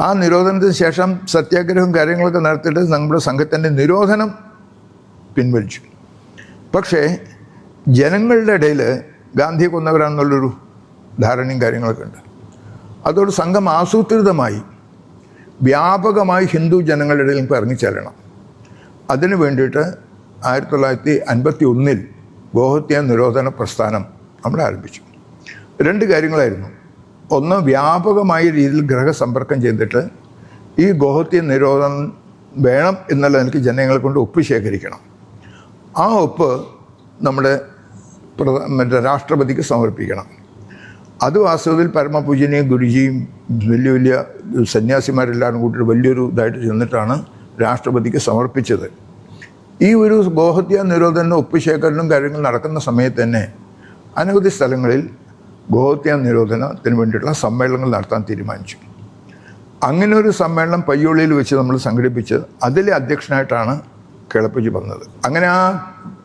ആ നിരോധനത്തിന് ശേഷം സത്യാഗ്രഹവും കാര്യങ്ങളൊക്കെ നടത്തിയിട്ട് നമ്മുടെ സംഘത്തിൻ്റെ നിരോധനം പിൻവലിച്ചു. പക്ഷേ ജനങ്ങളുടെ ഇടയിൽ ഗാന്ധിയെ കൊന്നവരാണെന്നുള്ളൊരു ധാരണയും കാര്യങ്ങളൊക്കെ ഉണ്ട്. അതോട് സംഘം ആസൂത്രിതമായി വ്യാപകമായി ഹിന്ദു ജനങ്ങളുടെ ഇടയിൽ നമുക്ക് ഇറങ്ങിച്ചെല്ലണം. അതിനു വേണ്ടിയിട്ട് 1951 ഗോഹത്യ നിരോധന പ്രസ്ഥാനം നമ്മൾ ആരംഭിച്ചു. 2 കാര്യങ്ങളായിരുന്നു. ഒന്ന്, വ്യാപകമായ രീതിയിൽ ഗ്രഹസമ്പർക്കം ചെയ്തിട്ട് ഈ ഗോഹത്യ നിരോധനം വേണം എന്നുള്ള എനിക്ക് ജനങ്ങളെ കൊണ്ട് ഒപ്പ് ശേഖരിക്കണം. ആ ഒപ്പ് നമ്മുടെ രാഷ്ട്രപതിക്ക് സമർപ്പിക്കണം. അത് വാസ്തവത്തിൽ പരമപൂജനീയ ഗുരുജിയും വലിയ വലിയ സന്യാസിമാരെല്ലാവരും കൂട്ടിയിട്ട് വലിയൊരു ഇതായിട്ട് ചെന്നിട്ടാണ് രാഷ്ട്രപതിക്ക് സമർപ്പിച്ചത്. ഈ ഒരു ഗോഹത്യ നിരോധന ഒപ്പ് ശേഖരണവും കാര്യങ്ങളും നടക്കുന്ന സമയത്ത് തന്നെ അനവധി സ്ഥലങ്ങളിൽ ഗോഹത്യ നിരോധനത്തിന് വേണ്ടിയിട്ടുള്ള സമ്മേളനങ്ങൾ നടത്താൻ തീരുമാനിച്ചു. അങ്ങനെ ഒരു സമ്മേളനം പയ്യോളിയിൽ വെച്ച് നമ്മൾ സംഘടിപ്പിച്ച് അതിലെ അധ്യക്ഷനായിട്ടാണ് കേളപ്പജി വന്നത്. അങ്ങനെ ആ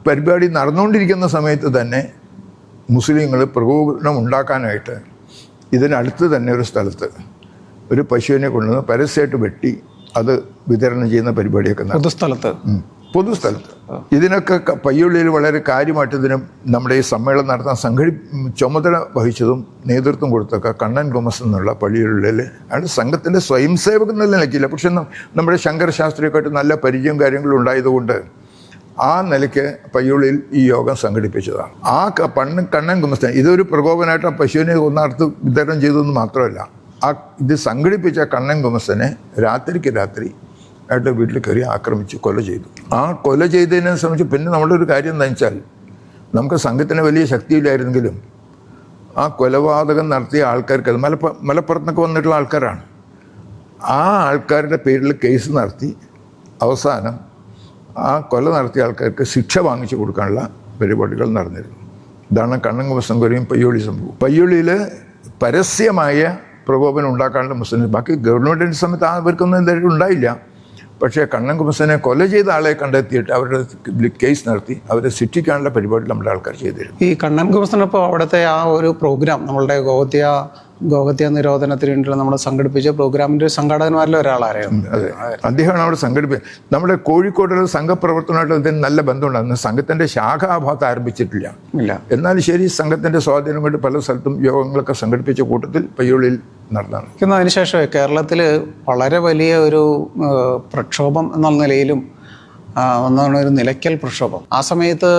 പരിപാടി നടന്നുകൊണ്ടിരിക്കുന്ന സമയത്ത് തന്നെ മുസ്ലിങ്ങൾ പ്രകോപനം ഉണ്ടാക്കാനായിട്ട് ഇതിനടുത്ത് തന്നെ ഒരു സ്ഥലത്ത് ഒരു പശുവിനെ കൊണ്ടുവന്ന് പരസ്യമായിട്ട് വെട്ടി അത് വിതരണം ചെയ്യുന്ന പരിപാടിയൊക്കെ പൊതുസ്ഥലത്ത് ഇതിനൊക്കെ പയ്യോളിയിൽ വളരെ കാര്യമായിട്ട് ഇതിന് നമ്മുടെ ഈ സമ്മേളനം നടത്താൻ ചുമതല വഹിച്ചതും നേതൃത്വം കൊടുത്തൊക്കെ കണ്ണൻ ഗോമസ് എന്നുള്ള പള്ളികളിൽ അയാൾ സംഘത്തിൻ്റെ സ്വയം സേവകൻ നല്ല നിലയ്ക്കില്ല, പക്ഷെ നമ്മുടെ ശങ്കര ശാസ്ത്രിയൊക്കെയായിട്ട് നല്ല പരിചയം കാര്യങ്ങളും ഉണ്ടായതുകൊണ്ട് ആ നിലയ്ക്ക് പയ്യോളിയിൽ ഈ യോഗം സംഘടിപ്പിച്ചതാണ്. ആ കണ്ണൻ ഗുമസ്തൻ ഇതൊരു പ്രകോപനമായിട്ട് ആ പശുവിനെ ഒന്നടുത്ത് വിതരണം ചെയ്തതെന്ന് മാത്രമല്ല, ഇത് സംഘടിപ്പിച്ച കണ്ണൻ ഗുമസ്തനെ രാത്രിക്ക് രാത്രി ആയിട്ട് വീട്ടിൽ കയറി ആക്രമിച്ച് കൊല ചെയ്തു. ആ കൊല ചെയ്തതിനെ സംബന്ധിച്ച് പിന്നെ നമ്മുടെ ഒരു കാര്യം എന്താ വെച്ചാൽ, നമുക്ക് സംഘത്തിന് വലിയ ശക്തിയില്ലായിരുന്നെങ്കിലും ആ കൊലപാതകം നടത്തിയ ആൾക്കാർക്ക്, അത് മലപ്പുറത്തൊക്കെ വന്നിട്ടുള്ള ആൾക്കാരാണ്, ആ ആൾക്കാരുടെ പേരിൽ കേസ് നടത്തി അവസാനം ആ കൊല നടത്തിയ ആൾക്കാർക്ക് ശിക്ഷ വാങ്ങിച്ചു കൊടുക്കാനുള്ള പരിപാടികൾ നടന്നിരുന്നു. ഇതാണ് കണ്ണൻകുമസംഗരിയും പയ്യോളി സംഭവം. പയ്യോളിയിൽ പരസ്യമായ പ്രകോപനം ഉണ്ടാക്കാനുള്ള മുസ്ലിം, ബാക്കി ഗവൺമെൻറ്റിൻ്റെ സമയത്ത് അവർക്കൊന്നും എന്തായാലും ഉണ്ടായില്ല. പക്ഷേ കണ്ണൻ കുമസനെ കൊല ചെയ്ത ആളെ കണ്ടെത്തിയിട്ട് അവരുടെ കേസ് നടത്തി അവരെ ശിക്ഷിക്കാനുള്ള പരിപാടി നമ്മുടെ ആൾക്കാർ ചെയ്തിരുന്നു. ഈ കണ്ണൻ കുമസനപ്പോൾ അവിടുത്തെ ആ ഒരു പ്രോഗ്രാം, നമ്മളുടെ ഗോഹത്യ നിരോധനത്തിന് വേണ്ടിയുള്ള നമ്മൾ സംഘടിപ്പിച്ച പ്രോഗ്രാമിൻ്റെ സംഘാടകന്മാരിൽ ഒരാളായിരുന്നു. അതെ, അദ്ദേഹമാണ് അവിടെ സംഘടിപ്പിച്ചത്. നമ്മുടെ കോഴിക്കോടുള്ള സംഘപ്രവർത്തനമായിട്ട് ഇതിന് നല്ല ബന്ധമുണ്ടായിരുന്നു. സംഘത്തിൻ്റെ ശാഖ ആ ഭാഗത്ത് ആരംഭിച്ചിട്ടില്ല. എന്നാലും ശരി, സംഘത്തിൻ്റെ സ്വാധീനം കൊണ്ട് പല സ്ഥലത്തും യോഗങ്ങളൊക്കെ സംഘടിപ്പിച്ച കൂട്ടത്തിൽ പയ്യോളിയിൽ നടന്നതാണ്. അതിനുശേഷം കേരളത്തിൽ വളരെ വലിയ ഒരു പ്രക്ഷോഭം എന്ന നിലയിലും ഒന്നാണ് ഒരു നിലയ്ക്കൽ പ്രക്ഷോഭം. ആ സമയത്ത്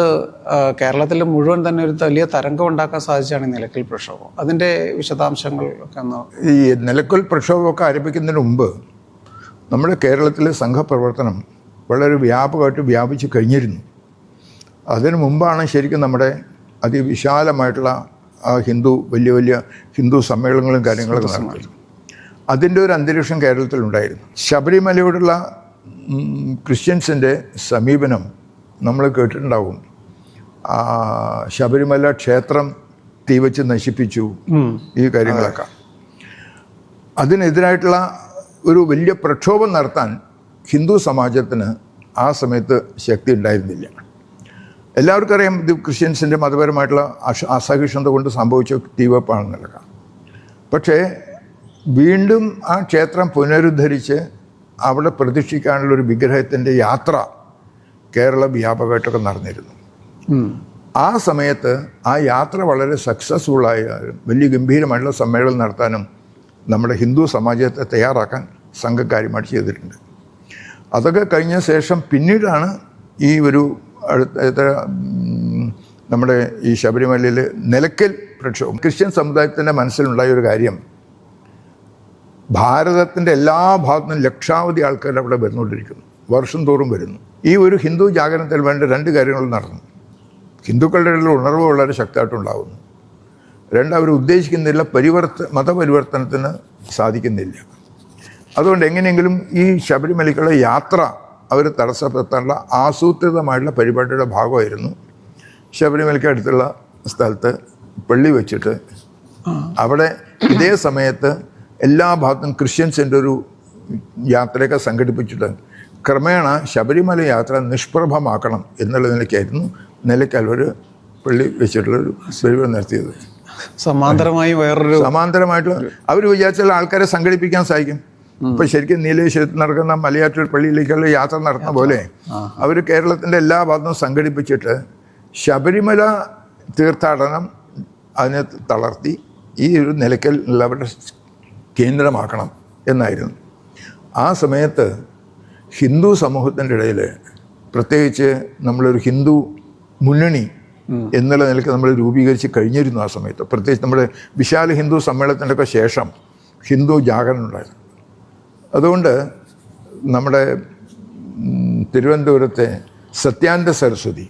കേരളത്തിൽ മുഴുവൻ തന്നെ ഒരു വലിയ തരംഗം ഉണ്ടാക്കാൻ സാധിച്ചാണ് ഈ നിലയ്ക്കൽ പ്രക്ഷോഭം. അതിൻ്റെ വിശദാംശങ്ങൾ ഒക്കെ ഒന്ന്. ഈ നിലയ്ക്കൽ പ്രക്ഷോഭമൊക്കെ ആരംഭിക്കുന്നതിന് മുമ്പ് നമ്മുടെ കേരളത്തിലെ സംഘപ്രവർത്തനം വളരെ വ്യാപകമായിട്ട് വ്യാപിച്ചു കഴിഞ്ഞിരുന്നു. അതിനു മുമ്പാണ് ശരിക്കും നമ്മുടെ അതിവിശാലമായിട്ടുള്ള വലിയ വലിയ ഹിന്ദു സമ്മേളനങ്ങളും കാര്യങ്ങളൊക്കെ നടന്നത്. അതിൻ്റെ ഒരു അന്തരീക്ഷം കേരളത്തിലുണ്ടായിരുന്നു. ശബരിമലയോടുള്ള ക്രിസ്ത്യൻസിൻ്റെ സമീപനം നമ്മൾ കേട്ടിട്ടുണ്ടാവും. ശബരിമല ക്ഷേത്രം തീവച്ച് നശിപ്പിച്ചു, ഈ കാര്യങ്ങളൊക്കെ. അതിനെതിരായിട്ടുള്ള ഒരു വലിയ പ്രക്ഷോഭം നടത്താൻ ഹിന്ദു സമാജത്തിന് ആ സമയത്ത് ശക്തി ഉണ്ടായിരുന്നില്ല. എല്ലാവർക്കും അറിയാം, ഇത് ക്രിസ്ത്യൻസിൻ്റെ മതപരമായിട്ടുള്ള അസഹിഷ്ണുത കൊണ്ട് സംഭവിച്ച തീവപ്പാണെന്നുള്ള. പക്ഷേ വീണ്ടും ആ ക്ഷേത്രം പുനരുദ്ധരിച്ച് അവിടെ പ്രതിഷ്ഠിക്കാനുള്ളൊരു വിഗ്രഹത്തിൻ്റെ യാത്ര കേരള വ്യാപകമായിട്ടൊക്കെ നടന്നിരുന്നു. ആ സമയത്ത് ആ യാത്ര വളരെ സക്സസ്ഫുള്ളായാലും വലിയ ഗംഭീരമായിട്ടുള്ള സമ്മേളനം നടത്താനും നമ്മുടെ ഹിന്ദു സമാജത്തെ തയ്യാറാക്കാൻ സംഘം കാര്യമായിട്ട് ചെയ്തിട്ടുണ്ട്. അതൊക്കെ കഴിഞ്ഞ ശേഷം പിന്നീടാണ് ഈ ഒരു നമ്മുടെ ഈ ശബരിമലയിൽ നിലയ്ക്കൽ പ്രക്ഷോഭം. ക്രിസ്ത്യൻ സമുദായത്തിൻ്റെ മനസ്സിലുണ്ടായ ഒരു കാര്യം, ഭാരതത്തിൻ്റെ എല്ലാ ഭാഗത്തുനിന്നും ലക്ഷാവധി ആൾക്കാർ അവിടെ വരുന്നുകൊണ്ടിരിക്കുന്നു, വർഷം തോറും വരുന്നു. ഈ ഒരു ഹിന്ദു ജാഗരണത്തിൽ വേണ്ട രണ്ട് കാര്യങ്ങൾ നടന്നു. ഹിന്ദുക്കളുടെ ഇടയിൽ ഉണർവ് വളരെ ശക്തമായിട്ടുണ്ടാകുന്നു. രണ്ട്, അവർ ഉദ്ദേശിക്കുന്നില്ല മതപരിവർത്തനത്തിന് സാധിക്കുന്നില്ല. അതുകൊണ്ട് എങ്ങനെയെങ്കിലും ഈ ശബരിമലയ്ക്കുള്ള യാത്ര അവർ തടസ്സപ്പെടുത്താനുള്ള ആസൂത്രിതമായിട്ടുള്ള പരിപാടിയുടെ ഭാഗമായിരുന്നു ശബരിമലയ്ക്ക് അടുത്തുള്ള സ്ഥലത്ത് പള്ളി വെച്ചിട്ട് അവിടെ ഇതേ സമയത്ത് എല്ലാ ഭാഗത്തും ക്രിസ്ത്യൻസിൻ്റെ ഒരു യാത്രയൊക്കെ സംഘടിപ്പിച്ചിട്ട് ക്രമേണ ശബരിമല യാത്ര നിഷ്പ്രഭമാക്കണം എന്നുള്ള നിലയ്ക്കായിരുന്നു നിലയ്ക്കൽ ഒരു പള്ളി വെച്ചിട്ടുള്ളൊരു പരിപാടി നടത്തിയത്. സമാന്തരമായിട്ട് അവർ വിചാരിച്ചുള്ള ആൾക്കാരെ സംഘടിപ്പിക്കാൻ സാധിക്കും. ഇപ്പം ശരിക്കും നീലേശ്വരത്ത് നടക്കുന്ന മലയാറ്റൂർ പള്ളിയിലേക്കുള്ള യാത്ര നടത്തുന്ന പോലെ അവർ കേരളത്തിൻ്റെ എല്ലാ ഭാഗത്തും സംഘടിപ്പിച്ചിട്ട് ശബരിമല തീർത്ഥാടനം അതിനെ തളർത്തി ഈ ഒരു നിലയ്ക്കൽ ഉള്ളവരുടെ കേന്ദ്രമാക്കണം എന്നായിരുന്നു. ആ സമയത്ത് ഹിന്ദു സമൂഹത്തിൻ്റെ ഇടയിൽ, പ്രത്യേകിച്ച് നമ്മളൊരു ഹിന്ദു മുന്നണി എന്നുള്ള നിലയ്ക്ക് നമ്മൾ രൂപീകരിച്ച് കഴിഞ്ഞിരുന്നു. ആ സമയത്ത് പ്രത്യേകിച്ച് നമ്മുടെ വിശാല ഹിന്ദു സമ്മേളനത്തിൻ്റെ ഒക്കെ ശേഷം ഹിന്ദു ജാഗരണം ഉണ്ടായിരുന്നു. അതുകൊണ്ട് നമ്മുടെ തിരുവനന്തപുരത്തെ സത്യാനന്ദ സരസ്വതി,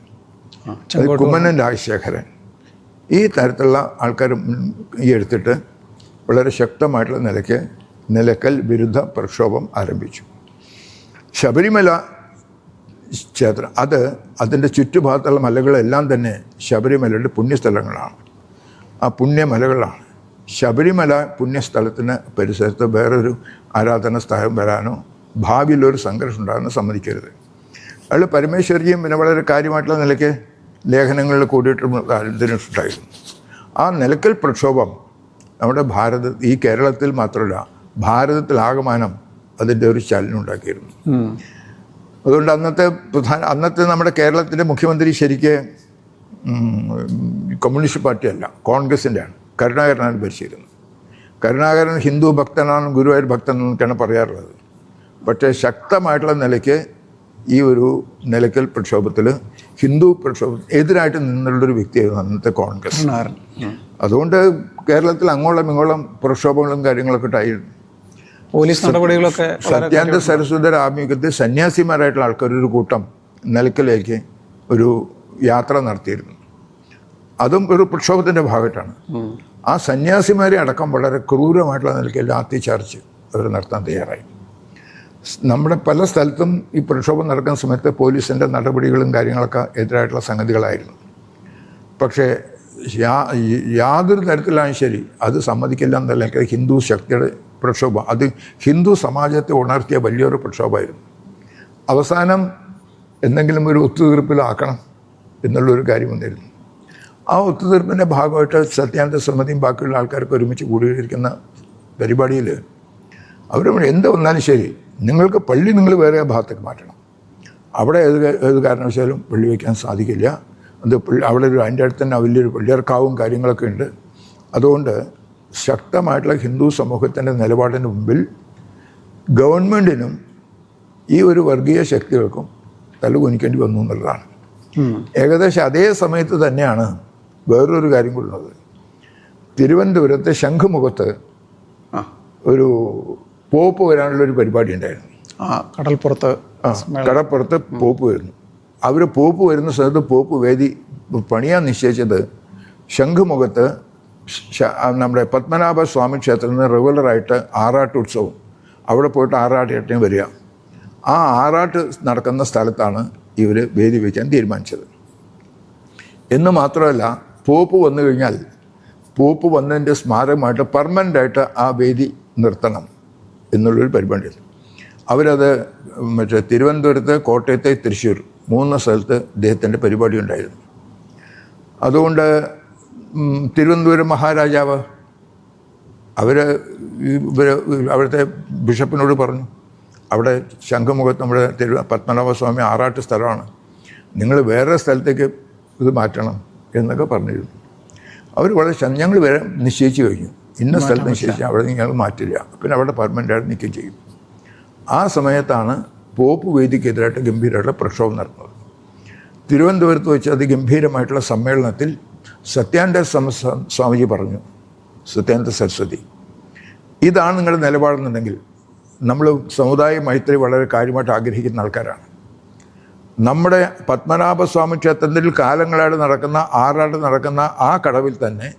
കുമ്മനം രാജശേഖരൻ, ഈ തരത്തിലുള്ള ആൾക്കാർ ഈ എടുത്തിട്ട് വളരെ ശക്തമായിട്ടുള്ള നിലയ്ക്ക് നിലയ്ക്കൽ വിരുദ്ധ പ്രക്ഷോഭം ആരംഭിച്ചു. ശബരിമല ക്ഷേത്രം അതിൻ്റെ ചുറ്റുഭാഗത്തുള്ള മലകളെല്ലാം തന്നെ ശബരിമലയുടെ പുണ്യസ്ഥലങ്ങളാണ്. ആ പുണ്യമലകളാണ്. ശബരിമല പുണ്യസ്ഥലത്തിന് പരിസരത്ത് വേറൊരു ആരാധന സ്ഥലം വരാനോ ഭാവിയിലൊരു സംഘർഷം ഉണ്ടാകാനോ സമ്മതിക്കരുത്. അയാൾ പരമേശ്വരിയും പിന്നെ വളരെ കാര്യമായിട്ടുള്ള നിലയ്ക്ക് ലേഖനങ്ങളിൽ കൂടിയിട്ടുണ്ടായിരുന്നു. ആ നിലയ്ക്കൽ പ്രക്ഷോഭം നമ്മുടെ ഈ കേരളത്തിൽ മാത്രമല്ല ഭാരതത്തിലാകമാനം അതിൻ്റെ ഒരു ചലനം ഉണ്ടാക്കിയിരുന്നു. അതുകൊണ്ട് അന്നത്തെ നമ്മുടെ കേരളത്തിൻ്റെ മുഖ്യമന്ത്രി ശരിക്ക് കമ്മ്യൂണിസ്റ്റ് പാർട്ടിയല്ല, കോൺഗ്രസിൻ്റെയാണ്. കരുണാകരനാണ് ഭരിച്ചിരുന്നത്. കരുണാകരൻ ഹിന്ദു ഭക്തനാണ്, ഗുരുവായൂർ ഭക്തൻ എന്നൊക്കെയാണ് പറയാറുള്ളത്. പക്ഷേ ശക്തമായിട്ടുള്ള നിലയ്ക്ക് ഈ ഒരു നിലയ്ക്കൽ പ്രക്ഷോഭത്തിൽ ഹിന്ദു പ്രക്ഷോഭം എതിരായിട്ട് നിന്നുള്ളൊരു വ്യക്തിയായിരുന്നു അന്നത്തെ കോൺഗ്രസ്. അതുകൊണ്ട് കേരളത്തിൽ അങ്ങോളം ഇങ്ങോളം പ്രക്ഷോഭങ്ങളും കാര്യങ്ങളൊക്കെ ഉണ്ടായിരുന്നു. പോലീസ് നടപടികളൊക്കെ സത്യാനന്ദ സരസ്വതിയുടെ ആഭിമുഖ്യത്തിൽ സന്യാസിമാരായിട്ടുള്ള ആൾക്കാരൊരു കൂട്ടം നിലയ്ക്കലേക്ക് ഒരു യാത്ര നടത്തിയിരുന്നു. അതും ഒരു പ്രക്ഷോഭത്തിൻ്റെ ഭാഗമായിട്ടാണ്. ആ സന്യാസിമാരെ അടക്കം വളരെ ക്രൂരമായിട്ടുള്ള നിലയ്ക്ക് ലാത്തി ചാർജ് അവർ നടത്താൻ തയ്യാറായി. നമ്മുടെ പല സ്ഥലത്തും ഈ പ്രക്ഷോഭം നടക്കുന്ന സമയത്ത് പോലീസിൻ്റെ നടപടികളും കാര്യങ്ങളൊക്കെ എതിരായിട്ടുള്ള സംഗതികളായിരുന്നു. പക്ഷേ യാതൊരു തരത്തിലാണ് ശരി, അത് സമ്മതിക്കില്ല എന്നല്ല. ഹിന്ദു ശക്തിയുടെ പ്രക്ഷോഭം, അത് ഹിന്ദു സമാജത്തെ ഉണർത്തിയ വലിയൊരു പ്രക്ഷോഭമായിരുന്നു. അവസാനം എന്തെങ്കിലും ഒരു ഒത്തുതീർപ്പിലാക്കണം എന്നുള്ളൊരു കാര്യം വന്നിരുന്നു. ആ ഒത്തുതീർപ്പിൻ്റെ ഭാഗമായിട്ട് സത്യാനന്ദ സമിതിയും ബാക്കിയുള്ള ആൾക്കാർക്ക് ഒരുമിച്ച് കൂടിയിരിക്കുന്ന പരിപാടിയിൽ അവർ എന്ത് വന്നാലും ശരി, നിങ്ങൾക്ക് പള്ളി നിങ്ങൾ വേറെ ഭാഗത്തേക്ക് മാറ്റണം. അവിടെ ഏത് കാരണവശാലും പള്ളി വയ്ക്കാൻ സാധിക്കില്ല. അത് അവിടെ അതിൻ്റെ അടുത്ത് തന്നെ വലിയൊരു പള്ളിയർക്കാവും കാര്യങ്ങളൊക്കെ ഉണ്ട്. അതുകൊണ്ട് ശക്തമായിട്ടുള്ള ഹിന്ദു സമൂഹത്തിൻ്റെ നിലപാടിന് മുമ്പിൽ ഗവൺമെൻറ്റിനും ഈ ഒരു വർഗീയ ശക്തികൾക്കും തലകുനിക്കേണ്ടി വന്നു എന്നുള്ളതാണ്. ഏകദേശം അതേ സമയത്ത് തന്നെയാണ് വേറൊരു കാര്യം കൊള്ളുന്നത്. തിരുവനന്തപുരത്തെ ശംഖുമുഖത്ത് ഒരു പോപ്പ് വരാനുള്ളൊരു പരിപാടി ഉണ്ടായിരുന്നു. കടപ്പുറത്ത് പോപ്പ് വരുന്നു. അവർ പോപ്പ് വരുന്ന സ്ഥലത്ത് പോപ്പ് വേദി പണിയാൻ നിശ്ചയിച്ചത് ശംഖുമുഖത്ത് നമ്മുടെ പത്മനാഭ സ്വാമി ക്ഷേത്രത്തിൽ നിന്ന് റെഗുലറായിട്ട് ആറാട്ട് ഉത്സവം, അവിടെ പോയിട്ട് ആറാട്ടേട്ടയും വരിക. ആ ആറാട്ട് നടക്കുന്ന സ്ഥലത്താണ് ഇവർ വേദി വയ്ക്കാൻ തീരുമാനിച്ചത്. എന്ന് മാത്രമല്ല, പോപ്പ് വന്നു കഴിഞ്ഞാൽ പോപ്പ് വന്നതിൻ്റെ സ്മാരകമായിട്ട് പെർമനൻ്റായിട്ട് ആ വേദി നിർത്തണം എന്നുള്ളൊരു പരിപാടിയാണ്. അവരത് തിരുവനന്തപുരത്ത്, കോട്ടയത്തെ, തൃശ്ശൂർ 3 സ്ഥലത്ത് ഇദ്ദേഹത്തിൻ്റെ പരിപാടി ഉണ്ടായിരുന്നു. അതുകൊണ്ട് തിരുവനന്തപുരം മഹാരാജാവ് അവിടുത്തെ ബിഷപ്പിനോട് പറഞ്ഞു, അവിടെ ശംഖുമുഖത്ത് നമ്മുടെ പത്മനാഭസ്വാമി ആറാട്ട് സ്ഥലമാണ്, നിങ്ങൾ വേറെ സ്ഥലത്തേക്ക് ഇത് മാറ്റണം എന്നൊക്കെ പറഞ്ഞിരുന്നു. അവർ വളരെ ഞങ്ങൾ വേറെ നിശ്ചയിച്ച് കഴിഞ്ഞു, ഇന്ന സ്ഥലത്ത് നിശ്ചയിച്ച് അവിടെ ഞങ്ങൾ മാറ്റില്ല, പിന്നെ അവിടെ പെർമനൻ്റായിട്ട് നിൽക്കുകയും ചെയ്യും. ആ സമയത്താണ് പോപ്പ് വേദിക്കെതിരായിട്ട് ഗംഭീരമായിട്ടുള്ള പ്രക്ഷോഭം നടന്നത്. തിരുവനന്തപുരത്ത് വെച്ച് അതിഗംഭീരമായിട്ടുള്ള സമ്മേളനത്തിൽ സത്യാനന്ദ സ്വാമിജി പറഞ്ഞു, സത്യാനന്ദ സരസ്വതി, ഇതാണ് നിങ്ങളുടെ നിലപാടെന്നുണ്ടെങ്കിൽ നമ്മൾ സമുദായ മൈത്രി വളരെ കാര്യമായിട്ട് ആഗ്രഹിക്കുന്ന ആൾക്കാരാണ്. നമ്മുടെ പത്മനാഭസ്വാമി ക്ഷേത്രത്തിൽ കാലങ്ങളായിട്ട് നടക്കുന്ന ആറാട്ട് നടക്കുന്ന ആ കടവിൽ തന്നെ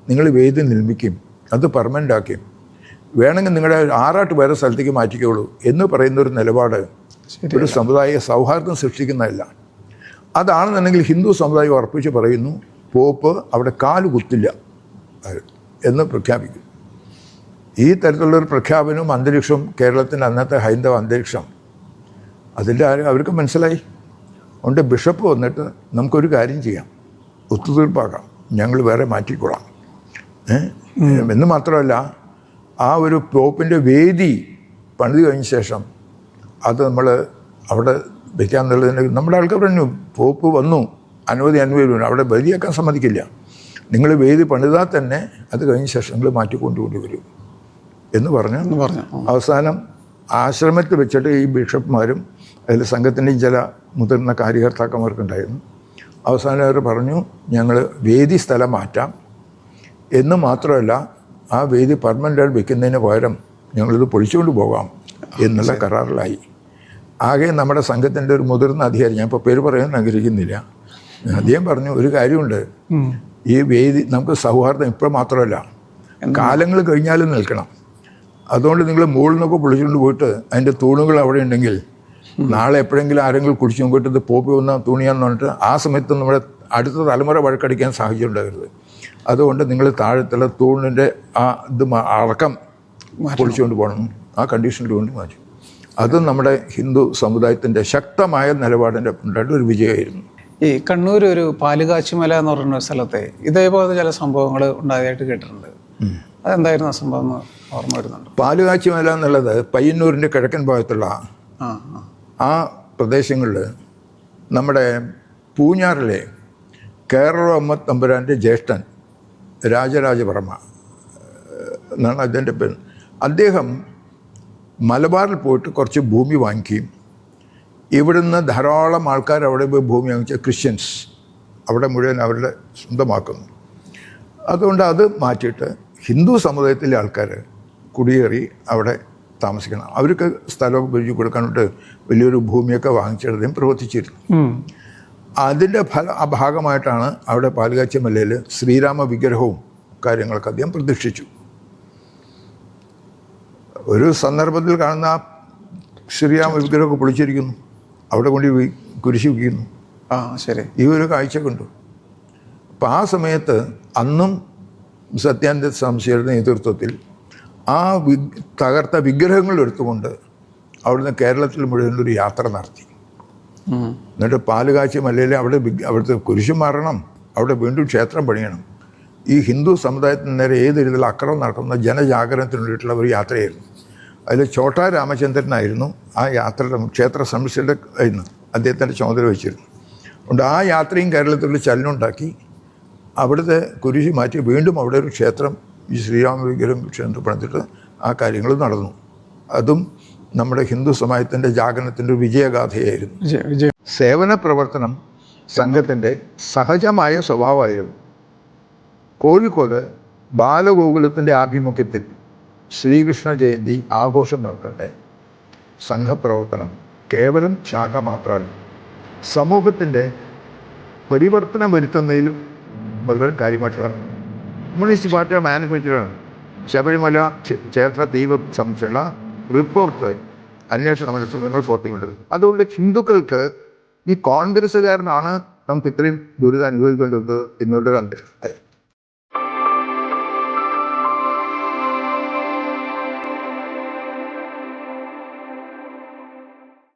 നിങ്ങൾ വേദി നിർമ്മിക്കും, അത് പെർമനൻ്റ് ആക്കും, വേണമെങ്കിൽ നിങ്ങളുടെ ആറാട്ട് വേറെ സ്ഥലത്തേക്ക് മാറ്റിക്കോളൂ എന്ന് പറയുന്നൊരു നിലപാട് ഒരു സമുദായ സൗഹാർദ്ദം സൃഷ്ടിക്കുന്നതല്ല. അതാണെന്നുണ്ടെങ്കിൽ ഹിന്ദു സമുദായം ഉറപ്പിച്ച് പറയുന്നു, പോപ്പ് അവിടെ കാല് കുത്തില്ല എന്ന് പ്രഖ്യാപിക്കും. ഈ തരത്തിലുള്ളൊരു പ്രഖ്യാപനവും അന്തരീക്ഷവും കേരളത്തിൻ്റെ അന്നത്തെ ഹൈന്ദവ അന്തരീക്ഷം അതിൻ്റെ അവർക്ക് മനസ്സിലായി. അതുകൊണ്ട് ബിഷപ്പ് വന്നിട്ട് നമുക്കൊരു കാര്യം ചെയ്യാം, ഒത്തുതീർപ്പാക്കാം, ഞങ്ങൾ വേറെ മാറ്റിക്കൊള്ളാം എന്ന് മാത്രമല്ല, ആ ഒരു പോപ്പിൻ്റെ വേദി പണിത് കഴിഞ്ഞ ശേഷം അത് നമ്മൾ അവിടെ വയ്ക്കാമെന്നുള്ളതിന് നമ്മുടെ ആൾക്കാർ പറഞ്ഞു, പോപ്പ് വന്നു അനുമതി അവിടെ വേദിയാക്കാൻ സമ്മതിക്കില്ല, നിങ്ങൾ വേദി പണിതാൽ തന്നെ അത് കഴിഞ്ഞ ശേഷം നിങ്ങൾ മാറ്റിക്കൊണ്ടുകൊണ്ട് വരും എന്ന് പറഞ്ഞു. അവസാനം ആശ്രമത്തിൽ വെച്ചിട്ട് ഈ ബിഷപ്പ്മാരും അതിൽ സംഘത്തിൻ്റെയും ചില മുതിർന്ന കാര്യകർത്താക്കന്മാർക്കുണ്ടായിരുന്നു. അവസാനം അവർ പറഞ്ഞു, ഞങ്ങൾ വേദി സ്ഥലം മാറ്റാം എന്ന് മാത്രമല്ല ആ വേദി പെർമനൻ്റായിട്ട് വെക്കുന്നതിന് പകരം ഞങ്ങളിത് പൊളിച്ചുകൊണ്ട് പോകാം എന്നുള്ള കരാറിലായി. ആകെ നമ്മുടെ സംഘത്തിൻ്റെ ഒരു മുതിർന്ന അധികാരി, ഞാൻ ഇപ്പോൾ പേര് പറയാൻ ആഗ്രഹിക്കുന്നില്ല, അദ്ദേഹം പറഞ്ഞു, ഒരു കാര്യമുണ്ട്, ഈ വേദി നമുക്ക് സൗഹാർദ്ദം ഇപ്പോൾ മാത്രമല്ല കാലങ്ങൾ കഴിഞ്ഞാലും നിൽക്കണം. അതുകൊണ്ട് നിങ്ങൾ മുകളിൽ നിന്നൊക്കെ പൊളിച്ചുകൊണ്ട് പോയിട്ട് അതിൻ്റെ തൂണുകൾ അവിടെ ഉണ്ടെങ്കിൽ നാളെ എപ്പോഴെങ്കിലും ആരെങ്കിലും കുടിച്ചു പോയിട്ട് ഇത് പോപ്പി വന്ന തുണിയാന്ന് പറഞ്ഞിട്ട് ആ സമയത്ത് നമ്മുടെ അടുത്ത തലമുറ വഴക്കടിക്കാൻ സാഹചര്യം ഉണ്ടാകരുത്. അതുകൊണ്ട് നിങ്ങൾ താഴത്തുള്ള തൂണിൻ്റെ ആ ഇത് അടക്കം പൊളിച്ചുകൊണ്ട് പോകണം, ആ കണ്ടീഷനിൽ കൊണ്ട് മാറ്റി. അതും നമ്മുടെ ഹിന്ദു സമുദായത്തിൻ്റെ ശക്തമായ നിലപാടിൻ്റെ ഉണ്ടായിട്ട് ഒരു വിജയമായിരുന്നു. ഈ കണ്ണൂർ ഒരു പാലുകാച്ചിമല എന്ന് പറഞ്ഞ സ്ഥലത്തെ ഇതേപോലെ ചില സംഭവങ്ങൾ ഉണ്ടായതായിട്ട് കേട്ടിട്ടുണ്ട്. അതെന്തായിരുന്നു ആ സംഭവം എന്ന് ഓർമ്മ വരുന്നുണ്ട്? പാലുകാച്ചിമല എന്നുള്ളത് പയ്യന്നൂരിൻ്റെ കിഴക്കൻ ഭാഗത്തുള്ള ആ പ്രദേശങ്ങളിൽ നമ്മുടെ പൂഞ്ഞാറിലെ കേരള തമ്പുരാൻ്റെ ജ്യേഷ്ഠൻ രാജരാജവർമ്മ എന്നാണ് അതിൻ്റെ പേര്. അദ്ദേഹം മലബാറിൽ പോയിട്ട് കുറച്ച് ഭൂമി വാങ്ങിക്കുകയും ഇവിടുന്ന് ധാരാളം ആൾക്കാർ അവിടെ പോയി ഭൂമി വാങ്ങിച്ച ക്രിസ്ത്യൻസ് അവിടെ മുഴുവൻ അവരുടെ സ്വന്തമാക്കുന്നു. അതുകൊണ്ട് അത് മാറ്റിയിട്ട് ഹിന്ദു സമുദായത്തിലെ ആൾക്കാർ കുടിയേറി അവിടെ താമസിക്കണം. അവർക്ക് സ്ഥലമൊക്കെ പിരിച്ചു കൊടുക്കാനായിട്ട് വലിയൊരു ഭൂമിയൊക്കെ വാങ്ങിച്ചിടത്തേയും പ്രവർത്തിച്ചിരുന്നു. അതിൻ്റെ ഭാഗമായിട്ടാണ് അവിടെ പാലുകാച്ചിമലയിൽ ശ്രീരാമ വിഗ്രഹവും കാര്യങ്ങളൊക്കെ അദ്ദേഹം പ്രതിഷ്ഠിച്ചു. ഒരു സന്ദർഭത്തിൽ കാണുന്ന ആ ശ്രീരാമ വിഗ്രഹമൊക്കെ പൊളിച്ചിരിക്കുന്നു, അവിടെ കൊണ്ട് കുരിശി വയ്ക്കുന്നു. ശരി, ഈ ഒരു കാഴ്ച കണ്ടു. അപ്പം ആ സമയത്ത് അന്നും സത്യാനന്ദ സ്വാമിജിയുടെ നേതൃത്വത്തിൽ ആ തകർത്ത വിഗ്രഹങ്ങൾ എടുത്തുകൊണ്ട് അവിടുന്ന് കേരളത്തിൽ മുഴുവൻ ഒരു യാത്ര നടത്തി. എന്നിട്ട് പാലുകാച്ചിമലയിൽ അവിടുത്തെ കുരിശ് മാറണം, അവിടെ വീണ്ടും ക്ഷേത്രം പണിയണം. ഈ ഹിന്ദു സമുദായത്തിന് നേരെ ഏത് രീതിയിൽ അക്രമം നടക്കുന്ന ജനജാഗരണത്തിന് വേണ്ടിയിട്ടുള്ള ഒരു യാത്രയായിരുന്നു. അതിൽ ചോട്ടാ രാമചന്ദ്രനായിരുന്നു ആ യാത്രയുടെ ക്ഷേത്ര സംരക്ഷയുടെ ആയിരുന്നു അദ്ദേഹത്തിൻ്റെ ചുമതല വെച്ചിരുന്നു. അതുകൊണ്ട് ആ യാത്രയും കേരളത്തിൽ ചലനമുണ്ടാക്കി അവിടുത്തെ കുരിശ് മാറ്റി വീണ്ടും അവിടെ ഒരു ക്ഷേത്രം ഈ ശ്രീരാമ വിഗ്രഹം ക്ഷേത്രം പണിതിട്ട് ആ കാര്യങ്ങൾ നടന്നു. അതും നമ്മുടെ ഹിന്ദു സമാജത്തിൻ്റെ ജാഗരണത്തിൻ്റെ വിജയഗാഥയായിരുന്നു. സേവന പ്രവർത്തനം സംഘത്തിൻ്റെ സഹജമായ സ്വഭാവമായിരുന്നു. കോഴിക്കോട് ബാലഗോകുലത്തിൻ്റെ ആഭിമുഖ്യത്തിൽ ശ്രീകൃഷ്ണ ജയന്തി ആഘോഷം നടത്തട്ടെ. സംഘപ്രവർത്തനം കേവലം ശാഖ മാത്രമല്ല, സമൂഹത്തിൻ്റെ പരിവർത്തനം വരുത്തുന്നതിലും വളരെ കാര്യമായിട്ടുള്ള കമ്മ്യൂണിസ്റ്റ് പാർട്ടിയുടെ മാനിഫെസ്റ്റോയാണ് ശബരിമല ക്ഷേത്ര തീവ്ര സംബന്ധിച്ചുള്ള റിപ്പോർട്ട് അന്വേഷണ നിങ്ങൾ പുറത്തുകൊണ്ടത്. അതുകൊണ്ട് ഹിന്ദുക്കൾക്ക് ഈ കോൺഗ്രസ്സുകാരനാണ് നമുക്ക് ഇത്രയും ദുരിതം അനുഭവിക്കേണ്ടത് എന്നുള്ള